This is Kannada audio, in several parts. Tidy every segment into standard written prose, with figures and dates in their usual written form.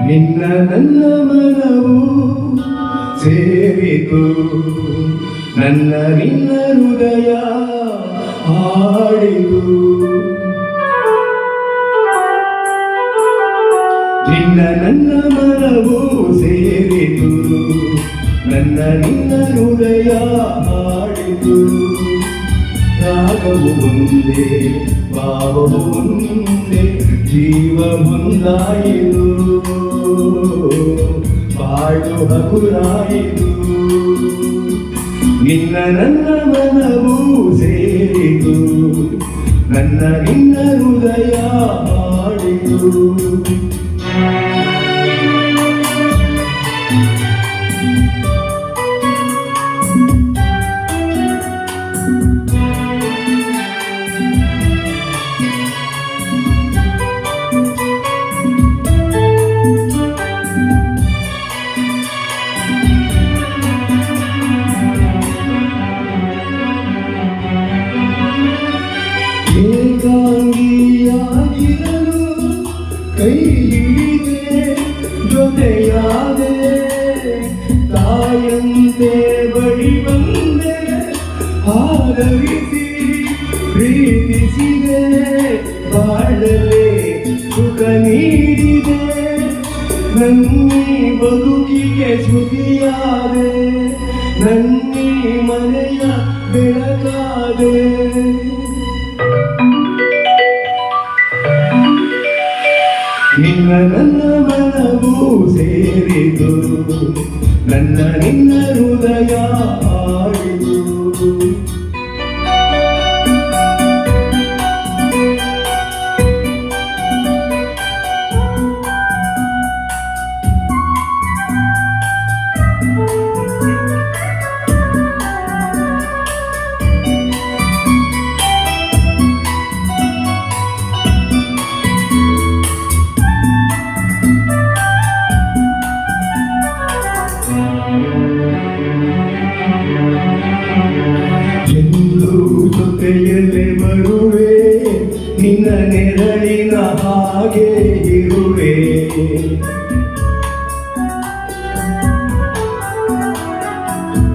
ನಿನ್ನ ನನ್ನ ಮನವು ಸೇರಿತು, ನನ್ನ ನಿನ್ನ ಹೃದಯ ಹಾಡಿತು. ನಿನ್ನ ನನ್ನ ಮನವು ಸೇರಿತು, ನನ್ನ ನಿನ್ನ ಹೃದಯ ಹಾಡಿತು. ರಾಗವು ಒಂದೇ, ಭಾವವು ಒಂದೇ, ಜೀವ ಮುಂದಾಯಿತು, ಬಾಳು ಹಗುರಾಯಿತು. ನಿನ್ನ ನನ್ನ ಮನವು ಸೇರಿತು, ನನ್ನ ನಿನ್ನ ಹೃದಯ ಹಾಡಿತು. ಏಕಾಂಗಿಯಾಗಿರಲು ಕೈ ಹಿಡಿದೆ, ಜೊತೆಯಾದೆ, ತಾಯಂತೆ ಬಳಿ ಬಂದೆ, ಆದರಿಸಿ ಪ್ರೀತಿಸಿದೆ, ಬಾಳಲೆ ಸುಖ ನೀಡಿದೆ, ನನ್ನಿ ಬದುಕಿಗೆ ಶ್ರುತಿಯಾದೆ, ನನ್ನಿ ಮನೆಯ ಬೆಳಕಾದೆ. ನಿನ್ನ ನನ್ನ ಮನವು ಸೇರಿತು, ನನ್ನ ನಿನ್ನ ಹೃದಯ ಹಾಡಿತು. ಜೊತೆಯಲ್ಲೇ ಬರುವೆ, ನಿನ್ನ ನೆರಳಿನ ಹಾಗೆ ಇರುವೆ.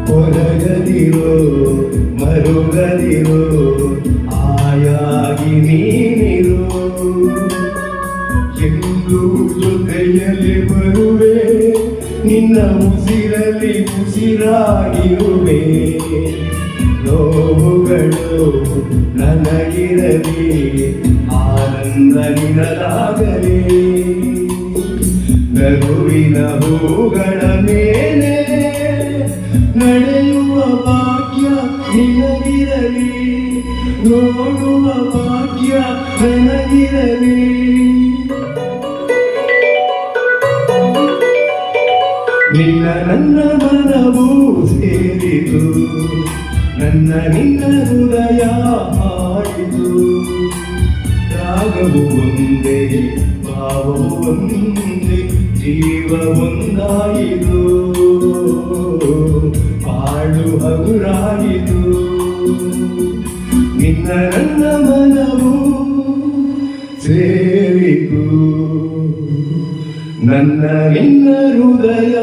ಹೊರಗದಿರೋ ಮರುಗದಿರೋ, ಆಯಾಗಿ ನೀನಿರೋ. ಎಂದು ಜೊತೆಯಲ್ಲೇ ಬರುವೆ, ನಿನ್ನ ಉಸಿರಲ್ಲಿ ಉಸಿರಾಗಿರುವೆ. ನೋವುಗಳು ನನಗಿರಲಿ, ಆನಂದ ನಿನದಾಗಲಿ. ನಗುವಿನ ಹೂಗಳ ಮೇಲೆ ನಡೆಯುವ ಭಾಗ್ಯ ನಿನಗಿರಲಿ, ನೋಡುವ ಭಾಗ್ಯ ನನಗಿರಲಿ. ನಿನ್ನ ನನ್ನ ಮನವು ಸೇರಿತು, ನನ್ನ ನಿನ್ನ ಹೃದಯ ಹಾಡಿತು. ರಾಗವು ಒಂದೇ, ಭಾವವು ಒಂದೇ, ಜೀವ ಒಂದಾಯಿತು, ಬಾಳು ಹಗುರಾಯಿತು. ನಿನ್ನ ನನ್ನ ಮನವು ಸೇರಿತು, ನನ್ನ ನಿನ್ನ ಹೃದಯ